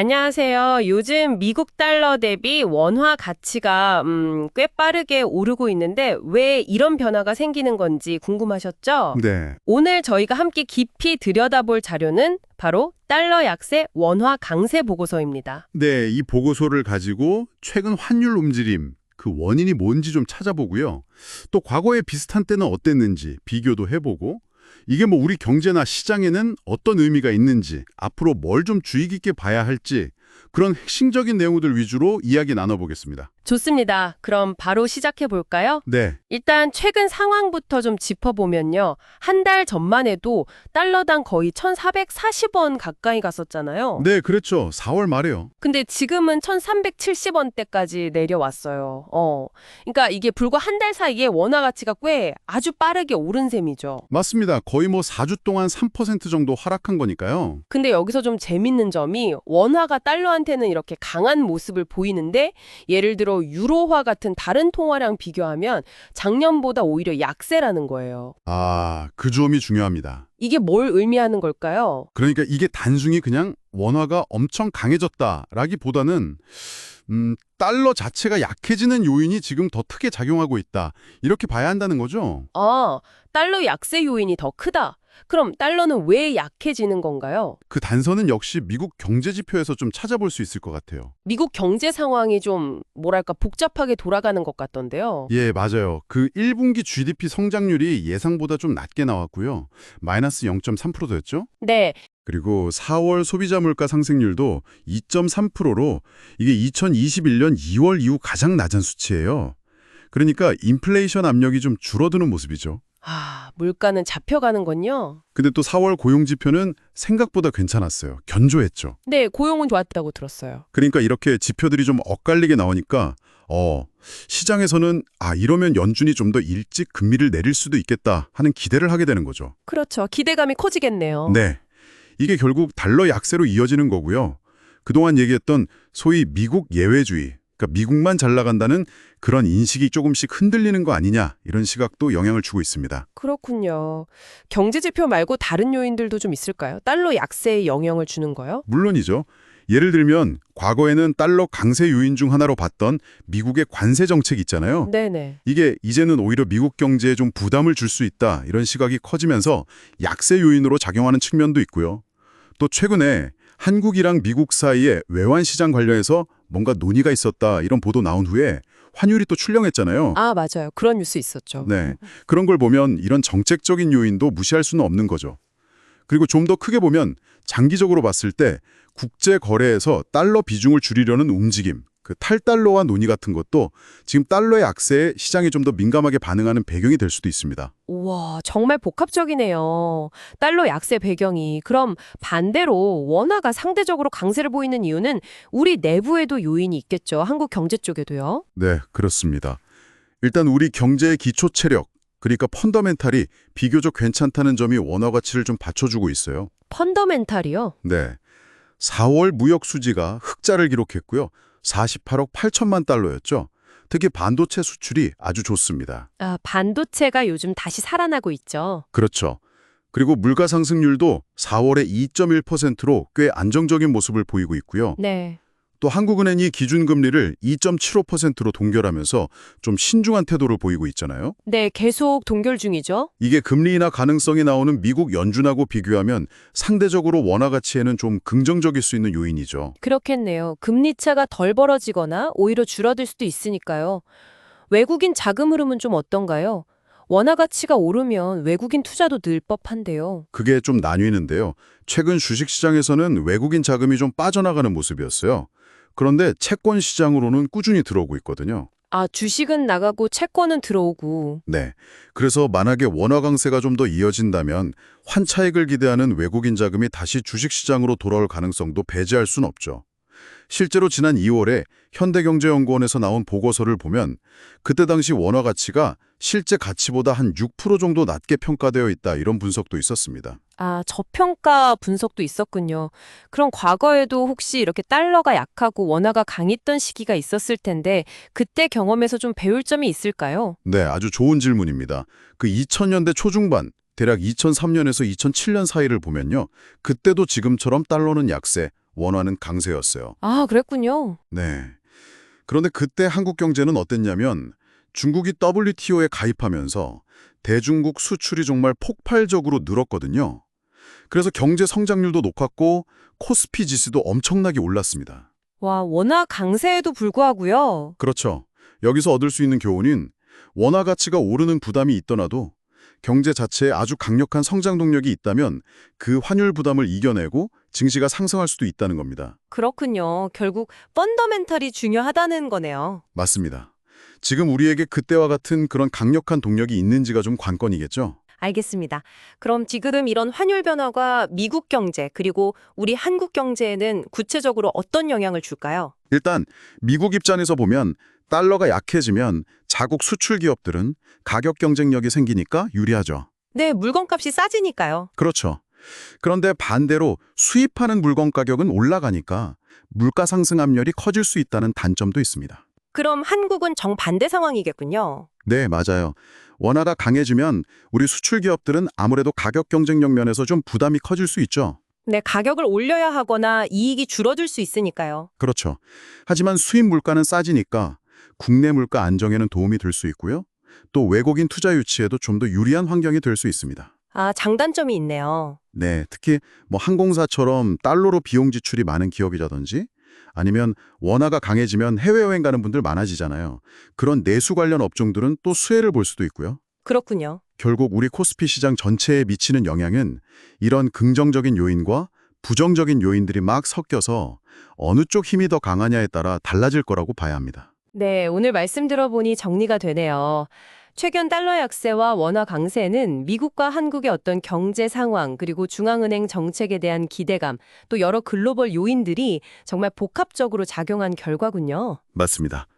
안녕하세요. 요즘 미국 달러 대비 원화 가치가 꽤 빠르게 오르고 있는데 왜 이런 변화가 생기는 건지 궁금하셨죠? 네. 오늘 저희가 함께 깊이 들여다볼 자료는 바로 달러 약세 원화 강세 보고서입니다. 네, 이 보고서를 가지고 최근 환율 움직임, 그 원인이 뭔지 좀 찾아보고요. 또 과거에 비슷한 때는 어땠는지 비교도 해보고 이게 뭐 우리 경제나 시장에는 어떤 의미가 있는지 앞으로 뭘 좀 주의 깊게 봐야 할지 그런 핵심적인 내용들 위주로 이야기 나눠보겠습니다. 좋습니다. 그럼 바로 시작해 볼까요? 네, 일단 최근 상황부터 좀 짚어보면요. 한 달 전만 해도 달러당 거의 1,440원 가까이 갔었잖아요. 네, 그렇죠. 4월 말에요. 근데 지금은 1,370원대까지 내려왔어요. 그러니까 이게 불과 한 달 사이에 원화 가치가 꽤 아주 빠르게 오른 셈이죠. 맞습니다. 거의 뭐 4주 동안 3% 정도 하락한 거니까요. 근데 여기서 좀 재밌는 점이 원화가 달러한테는 이렇게 강한 모습을 보이는데 예를 들어 유로화 같은 다른 통화랑 비교하면 작년보다 오히려 약세라는 거예요. 아, 그 점이 중요합니다. 이게 뭘 의미하는 걸까요? 그러니까 이게 단순히 그냥 원화가 엄청 강해졌다라기보다는 달러 자체가 약해지는 요인이 지금 더 크게 작용하고 있다. 이렇게 봐야 한다는 거죠. 아, 달러 약세 요인이 더 크다. 그럼 달러는 왜 약해지는 건가요? 그 단서는 역시 미국 경제 지표에서 좀 찾아볼 수 있을 것 같아요. 미국 경제 상황이 좀 뭐랄까 복잡하게 돌아가는 것 같던데요. 예, 맞아요. 그 1분기 GDP 성장률이 예상보다 좀 낮게 나왔고요. 마이너스 0.3%였죠? 네, 그리고 4월 소비자 물가 상승률도 2.3%로 이게 2021년 2월 이후 가장 낮은 수치예요. 그러니까 인플레이션 압력이 좀 줄어드는 모습이죠. 물가는 잡혀가는군요. 근데 또 4월 고용 지표는 생각보다 괜찮았어요. 견조했죠. 네, 고용은 좋았다고 들었어요. 그러니까 이렇게 지표들이 좀 엇갈리게 나오니까 시장에서는 이러면 연준이 좀 더 일찍 금리를 내릴 수도 있겠다 하는 기대를 하게 되는 거죠. 그렇죠. 기대감이 커지겠네요. 네. 이게 결국 달러 약세로 이어지는 거고요. 그동안 얘기했던 소위 미국 예외주의, 그러니까 미국만 잘 나간다는 그런 인식이 조금씩 흔들리는 거 아니냐 이런 시각도 영향을 주고 있습니다. 그렇군요. 경제 지표 말고 다른 요인들도 좀 있을까요? 달러 약세에 영향을 주는 거요? 물론이죠. 예를 들면 과거에는 달러 강세 요인 중 하나로 봤던 미국의 관세 정책 있잖아요. 네네. 이게 이제는 오히려 미국 경제에 좀 부담을 줄 수 있다 이런 시각이 커지면서 약세 요인으로 작용하는 측면도 있고요. 또 최근에 한국이랑 미국 사이에 외환 시장 관련해서 뭔가 논의가 있었다 이런 보도 나온 후에 환율이 또 출렁했잖아요. 맞아요. 그런 뉴스 있었죠. 네, 그런 걸 보면 이런 정책적인 요인도 무시할 수는 없는 거죠. 그리고 좀 더 크게 보면 장기적으로 봤을 때 국제 거래에서 달러 비중을 줄이려는 움직임, 그 탈달러화 논의 같은 것도 지금 달러의 약세에 시장이 좀 더 민감하게 반응하는 배경이 될 수도 있습니다. 우와, 정말 복합적이네요. 달러 약세 배경이. 그럼 반대로 원화가 상대적으로 강세를 보이는 이유는 우리 내부에도 요인이 있겠죠. 한국 경제 쪽에도요. 네, 그렇습니다. 일단 우리 경제의 기초 체력, 그러니까 펀더멘탈이 비교적 괜찮다는 점이 원화 가치를 좀 받쳐주고 있어요. 펀더멘탈이요? 네, 4월 무역 수지가 흑자를 기록했고요. 48억 8천만 달러였죠. 특히 반도체 수출이 아주 좋습니다. 반도체가 요즘 다시 살아나고 있죠. 그렇죠. 그리고 물가 상승률도 4월에 2.1%로 꽤 안정적인 모습을 보이고 있고요. 네. 또 한국은행이 기준금리를 2.75%로 동결하면서 좀 신중한 태도를 보이고 있잖아요. 네, 계속 동결 중이죠. 이게 금리 인하 가능성이 나오는 미국 연준하고 비교하면 상대적으로 원화 가치에는 좀 긍정적일 수 있는 요인이죠. 그렇겠네요. 금리 차가 덜 벌어지거나 오히려 줄어들 수도 있으니까요. 외국인 자금 흐름은 좀 어떤가요? 원화 가치가 오르면 외국인 투자도 늘 법한데요. 그게 좀 나뉘는데요. 최근 주식시장에서는 외국인 자금이 좀 빠져나가는 모습이었어요. 그런데 채권 시장으로는 꾸준히 들어오고 있거든요. 주식은 나가고 채권은 들어오고. 네. 그래서 만약에 원화 강세가 좀 더 이어진다면 환차익을 기대하는 외국인 자금이 다시 주식시장으로 돌아올 가능성도 배제할 순 없죠. 실제로 지난 2월에 현대경제연구원에서 나온 보고서를 보면 그때 당시 원화 가치가 실제 가치보다 한 6% 정도 낮게 평가되어 있다 이런 분석도 있었습니다. 저평가 분석도 있었군요. 그럼 과거에도 혹시 이렇게 달러가 약하고 원화가 강했던 시기가 있었을 텐데 그때 경험에서 좀 배울 점이 있을까요? 네, 아주 좋은 질문입니다. 그 2000년대 초중반, 대략 2003년에서 2007년 사이를 보면요. 그때도 지금처럼 달러는 약세, 원화는 강세였어요. 아, 그랬군요. 네. 그런데 그때 한국 경제는 어땠냐면 중국이 WTO에 가입하면서 대중국 수출이 정말 폭발적으로 늘었거든요. 그래서 경제 성장률도 높았고 코스피 지수도 엄청나게 올랐습니다. 와, 워낙 강세에도 불구하고요. 그렇죠. 여기서 얻을 수 있는 교훈은 원화 가치가 오르는 부담이 있더라도 경제 자체에 아주 강력한 성장 동력이 있다면 그 환율 부담을 이겨내고 증시가 상승할 수도 있다는 겁니다. 그렇군요. 결국 펀더멘털이 중요하다는 거네요. 맞습니다. 지금 우리에게 그때와 같은 그런 강력한 동력이 있는지가 좀 관건이겠죠? 알겠습니다. 그럼 지금 이런 환율 변화가 미국 경제 그리고 우리 한국 경제에는 구체적으로 어떤 영향을 줄까요? 일단 미국 입장에서 보면 달러가 약해지면 자국 수출 기업들은 가격 경쟁력이 생기니까 유리하죠. 네, 물건값이 싸지니까요. 그렇죠. 그런데 반대로 수입하는 물건 가격은 올라가니까 물가 상승 압력이 커질 수 있다는 단점도 있습니다. 그럼 한국은 정반대 상황이겠군요. 네, 맞아요. 원화가 강해지면 우리 수출 기업들은 아무래도 가격 경쟁력 면에서 좀 부담이 커질 수 있죠. 네, 가격을 올려야 하거나 이익이 줄어들 수 있으니까요. 그렇죠. 하지만 수입 물가는 싸지니까 국내 물가 안정에는 도움이 될 수 있고요. 또 외국인 투자 유치에도 좀 더 유리한 환경이 될 수 있습니다. 아, 장단점이 있네요. 네, 특히 항공사처럼 달러로 비용 지출이 많은 기업이라든지 아니면 원화가 강해지면 해외여행 가는 분들 많아지잖아요. 그런 내수 관련 업종들은 또 수혜를 볼 수도 있고요. 그렇군요. 결국 우리 코스피 시장 전체에 미치는 영향은 이런 긍정적인 요인과 부정적인 요인들이 막 섞여서 어느 쪽 힘이 더 강하냐에 따라 달라질 거라고 봐야 합니다. 네, 오늘 말씀 들어보니 정리가 되네요. 최근 달러 약세와 원화 강세는 미국과 한국의 어떤 경제 상황, 그리고 중앙은행 정책에 대한 기대감, 또 여러 글로벌 요인들이 정말 복합적으로 작용한 결과군요. 맞습니다.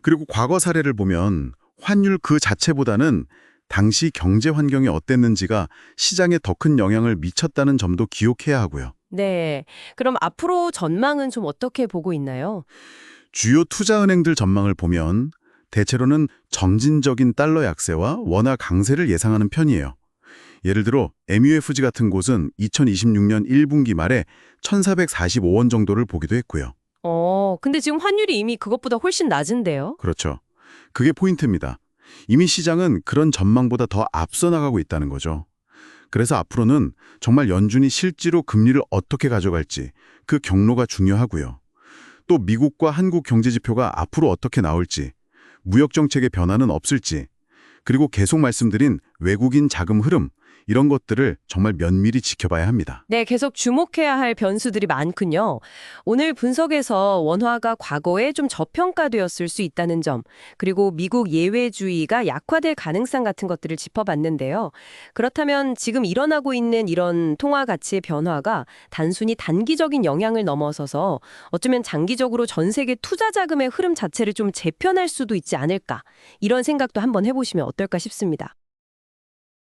그리고 과거 사례를 보면 환율 그 자체보다는 당시 경제 환경이 어땠는지가 시장에 더 큰 영향을 미쳤다는 점도 기억해야 하고요. 네, 그럼 앞으로 전망은 좀 어떻게 보고 있나요? 주요 투자은행들 전망을 보면 대체로는 점진적인 달러 약세와 원화 강세를 예상하는 편이에요. 예를 들어 MUFG 같은 곳은 2026년 1분기 말에 1,445원 정도를 보기도 했고요. 근데 지금 환율이 이미 그것보다 훨씬 낮은데요? 그렇죠. 그게 포인트입니다. 이미 시장은 그런 전망보다 더 앞서 나가고 있다는 거죠. 그래서 앞으로는 정말 연준이 실제로 금리를 어떻게 가져갈지 그 경로가 중요하고요. 또 미국과 한국 경제 지표가 앞으로 어떻게 나올지, 무역 정책의 변화는 없을지, 그리고 계속 말씀드린 외국인 자금 흐름, 이런 것들을 정말 면밀히 지켜봐야 합니다. 네, 계속 주목해야 할 변수들이 많군요. 오늘 분석에서 원화가 과거에 좀 저평가되었을 수 있다는 점, 그리고 미국 예외주의가 약화될 가능성 같은 것들을 짚어봤는데요. 그렇다면 지금 일어나고 있는 이런 통화 가치의 변화가 단순히 단기적인 영향을 넘어서서 어쩌면 장기적으로 전 세계 투자 자금의 흐름 자체를 좀 재편할 수도 있지 않을까, 이런 생각도 한번 해보시면 어떨까 싶습니다.